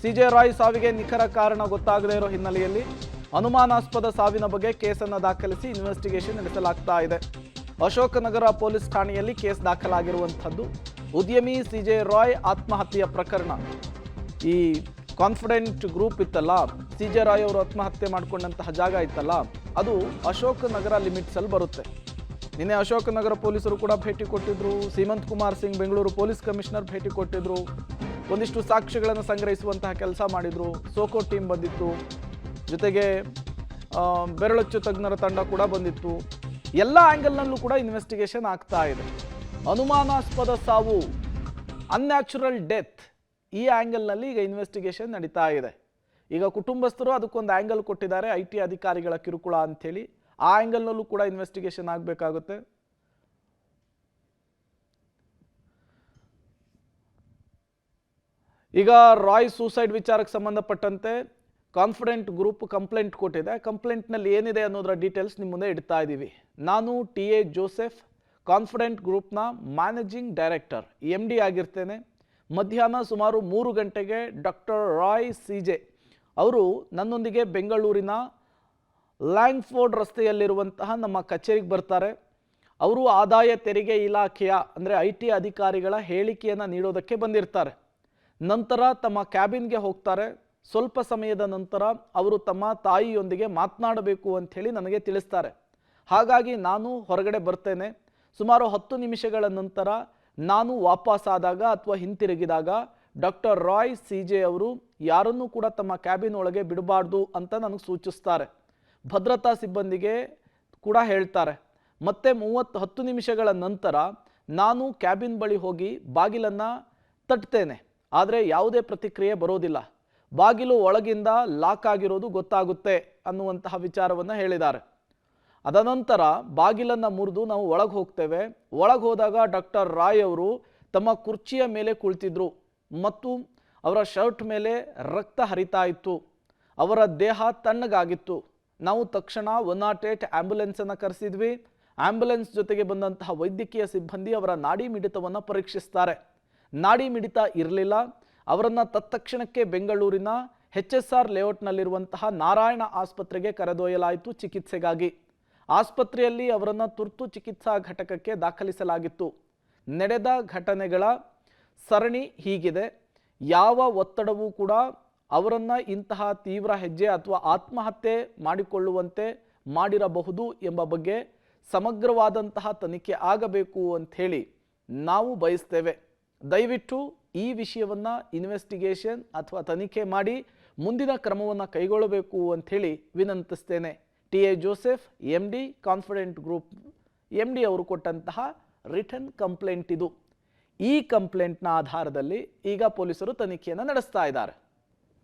CJ Roy ಸಾವಿಗೆ ನಿಖರ ಕಾರಣ ಗೊತ್ತಾಗದೇ ಇರೋ ಹಿನ್ನೆಲೆಯಲ್ಲಿ ಅನುಮಾನಾಸ್ಪದ ಸಾವಿನ ಬಗ್ಗೆ ಕೇಸನ್ನು ದಾಖಲಿಸಿ ಇನ್ವೆಸ್ಟಿಗೇಷನ್ ನಡೆಸಲಾಗ್ತಾ ಇದೆ. ಅಶೋಕನಗರ ಪೊಲೀಸ್ ಠಾಣೆಯಲ್ಲಿ ಕೇಸ್ ದಾಖಲಾಗಿರುವಂಥದ್ದು. ಉದ್ಯಮಿ ಸಿಜೆ ರಾಯ್ ಆತ್ಮಹತ್ಯೆಯ ಪ್ರಕರಣ. ಈ ಕಾನ್ಫಿಡೆಂಟ್ ಗ್ರೂಪ್ ಇತ್ತಲ್ಲ, ಸಿಜೆ ರಾಯ್ ಅವರು ಆತ್ಮಹತ್ಯೆ ಮಾಡಿಕೊಂಡಂತಹ ಜಾಗ ಇತ್ತಲ್ಲ, ಅದು ಅಶೋಕನಗರ ಲಿಮಿಟ್ಸ್ ಅಲ್ಲಿ ಬರುತ್ತೆ. ನಿನ್ನೆ ಅಶೋಕನಗರ ಪೊಲೀಸರು ಕೂಡ ಭೇಟಿ ಕೊಟ್ಟಿದ್ರು. ಸೀಮಂತ್ ಕುಮಾರ್ ಸಿಂಗ್ ಬೆಂಗಳೂರು ಪೊಲೀಸ್ ಕಮಿಷನರ್ ಭೇಟಿ ಕೊಟ್ಟಿದ್ರು. ಒಂದಿಷ್ಟು ಸಾಕ್ಷ್ಯಗಳನ್ನು ಸಂಗ್ರಹಿಸುವಂತಹ ಕೆಲಸ ಮಾಡಿದ್ರು. ಸೋಕೋ ಟೀಮ್ ಬಂದಿತ್ತು, ಜೊತೆಗೆ ಬೆರಳಚ್ಚು ತಜ್ಞರ ತಂಡ ಕೂಡ ಬಂದಿತ್ತು. ಎಲ್ಲ ಆ್ಯಂಗಲ್ನಲ್ಲೂ ಕೂಡ ಇನ್ವೆಸ್ಟಿಗೇಷನ್ ಆಗ್ತಾ ಇದೆ. ಅನುಮಾನಾಸ್ಪದ ಸಾವು, ಅನ್ಯಾಚುರಲ್ ಡೆತ್, ಈ ಆ್ಯಂಗಲ್ನಲ್ಲಿ ಈಗ ಇನ್ವೆಸ್ಟಿಗೇಷನ್ ನಡೀತಾ ಇದೆ. ಈಗ ಕುಟುಂಬಸ್ಥರು ಅದಕ್ಕೊಂದು ಆ್ಯಂಗಲ್ ಕೊಟ್ಟಿದ್ದಾರೆ, IT ಅಧಿಕಾರಿಗಳ ಕಿರುಕುಳ ಅಂಥೇಳಿ. ಆ ಆ್ಯಂಗಲ್ನಲ್ಲೂ ಕೂಡ ಇನ್ವೆಸ್ಟಿಗೇಷನ್ ಆಗಬೇಕಾಗುತ್ತೆ. ಈಗ ರಾಯ್ ಸೂಸೈಡ್ ವಿಚಾರಕ್ಕೆ ಸಂಬಂಧಪಟ್ಟಂತೆ ಕಾನ್ಫಿಡೆಂಟ್ ಗ್ರೂಪ್ ಕಂಪ್ಲೇಂಟ್ ಕೊಟ್ಟಿದೆ. ಕಂಪ್ಲೇಂಟ್ನಲ್ಲಿ ಏನಿದೆ ಅನ್ನೋದರ ಡೀಟೇಲ್ಸ್ ನಿಮ್ಮ ಮುಂದೆ ಇಡ್ತಾ ಇದ್ದೀವಿ. ನಾನು TA ಜೋಸೆಫ್, ಕಾನ್ಫಿಡೆಂಟ್ ಗ್ರೂಪ್ನ ಮ್ಯಾನೇಜಿಂಗ್ ಡೈರೆಕ್ಟರ್, MD ಆಗಿರ್ತೇನೆ. ಮಧ್ಯಾಹ್ನ ಸುಮಾರು 3 ಗಂಟೆಗೆ ಡಾಕ್ಟರ್ ರಾಯ್ ಸಿಜೆ ಅವರು ನನ್ನೊಂದಿಗೆ ಬೆಂಗಳೂರಿನ ಲ್ಯಾಂಗ್ಫೋರ್ಡ್ ರಸ್ತೆಯಲ್ಲಿರುವಂತಹ ನಮ್ಮ ಕಚೇರಿಗೆ ಬರ್ತಾರೆ. ಅವರು ಆದಾಯ ತೆರಿಗೆ ಇಲಾಖೆಯ ಅಂದರೆ IT ಅಧಿಕಾರಿಗಳ ಹೇಳಿಕೆಯನ್ನು ನೀಡೋದಕ್ಕೆ ಬಂದಿರ್ತಾರೆ. ನಂತರ ತಮ್ಮ ಕ್ಯಾಬಿನ್ಗೆ ಹೋಗ್ತಾರೆ. ಸ್ವಲ್ಪ ಸಮಯದ ನಂತರ ಅವರು ತಮ್ಮ ತಾಯಿಯೊಂದಿಗೆ ಮಾತನಾಡಬೇಕು ಅಂಥೇಳಿ ನನಗೆ ತಿಳಿಸ್ತಾರೆ. ಹಾಗಾಗಿ ನಾನು ಹೊರಗಡೆ ಬರ್ತೇನೆ. ಸುಮಾರು 10 ನಿಮಿಷಗಳ ನಂತರ ನಾನು ವಾಪಸ್ಸಾದಾಗ ಅಥವಾ ಹಿಂತಿರುಗಿದಾಗ ಡಾಕ್ಟರ್ ರಾಯ್ ಸಿಜೆ ಅವರು ಯಾರನ್ನೂ ಕೂಡ ತಮ್ಮ ಕ್ಯಾಬಿನ್ ಒಳಗೆ ಬಿಡಬಾರ್ದು ಅಂತ ನನಗೆ ಸೂಚಿಸ್ತಾರೆ. ಭದ್ರತಾ ಸಿಬ್ಬಂದಿಗೆ ಕೂಡ ಹೇಳ್ತಾರೆ. ಮತ್ತೆ 10 ನಿಮಿಷಗಳ ನಂತರ ನಾನು ಕ್ಯಾಬಿನ್ ಬಳಿ ಹೋಗಿ ಬಾಗಿಲನ್ನು ತಟ್ತೇನೆ. ಆದರೆ ಯಾವುದೇ ಪ್ರತಿಕ್ರಿಯೆ ಬರೋದಿಲ್ಲ. ಬಾಗಿಲು ಒಳಗಿಂದ ಲಾಕ್ ಆಗಿರೋದು ಗೊತ್ತಾಗುತ್ತೆ ಅನ್ನುವಂತಹ ವಿಚಾರವನ್ನು ಹೇಳಿದ್ದಾರೆ. ಅದನಂತರ ಬಾಗಿಲನ್ನು ಮುರಿದು ನಾವು ಒಳಗೆ ಹೋಗ್ತೇವೆ. ಒಳಗೆ ಹೋದಾಗ ಡಾಕ್ಟರ್ ರಾಯ್ ಅವರು ತಮ್ಮ ಕುರ್ಚಿಯ ಮೇಲೆ ಕುಳಿತಿದ್ರು ಮತ್ತು ಅವರ ಶರ್ಟ್ ಮೇಲೆ ರಕ್ತ ಹರಿತಾ ಇತ್ತು. ಅವರ ದೇಹ ತಣ್ಣಗಾಗಿತ್ತು. ನಾವು ತಕ್ಷಣ 108 ಆ್ಯಂಬುಲೆನ್ಸನ್ನು ಕರೆಸಿದ್ವಿ. ಆ್ಯಂಬುಲೆನ್ಸ್ ಜೊತೆಗೆ ಬಂದಂತಹ ವೈದ್ಯಕೀಯ ಸಿಬ್ಬಂದಿ ಅವರ ನಾಡಿ ಮಿಡಿತವನ್ನು ಪರೀಕ್ಷಿಸ್ತಾರೆ. ನಾಡಿ ಮಿಡಿತ ಇರಲಿಲ್ಲ. ಅವರನ್ನು ತತ್ಕ್ಷಣಕ್ಕೆ ಬೆಂಗಳೂರಿನ HSR ಲೇಔಟ್ನಲ್ಲಿರುವಂತಹ ನಾರಾಯಣ ಆಸ್ಪತ್ರೆಗೆ ಕರೆದೊಯ್ಯಲಾಯಿತು ಚಿಕಿತ್ಸೆಗಾಗಿ. ಆಸ್ಪತ್ರೆಯಲ್ಲಿ ಅವರನ್ನು ತುರ್ತು ಚಿಕಿತ್ಸಾ ಘಟಕಕ್ಕೆ ದಾಖಲಿಸಲಾಗಿತ್ತು. ನಡೆದ ಘಟನೆಗಳ ಸರಣಿ ಹೀಗಿದೆ. ಯಾವ ಒತ್ತಡವೂ ಕೂಡ ಅವರನ್ನು ಇಂತಹ ತೀವ್ರ ಹೆಜ್ಜೆ ಅಥವಾ ಆತ್ಮಹತ್ಯೆ ಮಾಡಿಕೊಳ್ಳುವಂತೆ ಮಾಡಿರಬಹುದು ಎಂಬ ಬಗ್ಗೆ ಸಮಗ್ರವಾದಂತಹ ತನಿಖೆ ಆಗಬೇಕು ಅಂಥೇಳಿ ನಾವು ಬಯಸ್ತೇವೆ. ದಯವಿಟ್ಟು ಈ ವಿಷಯವನ್ನು ಇನ್ವೆಸ್ಟಿಗೇಷನ್ ಅಥವಾ ತನಿಖೆ ಮಾಡಿ ಮುಂದಿನ ಕ್ರಮವನ್ನು ಕೈಗೊಳ್ಳಬೇಕು ಅಂಥೇಳಿ ವಿನಂತಿಸ್ತೇನೆ. TA Joseph, MD, confident group MD ಅವರು ಕೊಟ್ಟಂತಹ ರಿಟರ್ನ್ ಕಂಪ್ಲೇಂಟ್ ಇದು. ಈ ಕಂಪ್ಲೇಂಟ್ನ ಆಧಾರದಲ್ಲಿ ಈಗ ಪೊಲೀಸರು ತನಿಖೆಯನ್ನು ನಡೆಸ್ತಾ ಇದ್ದಾರೆ.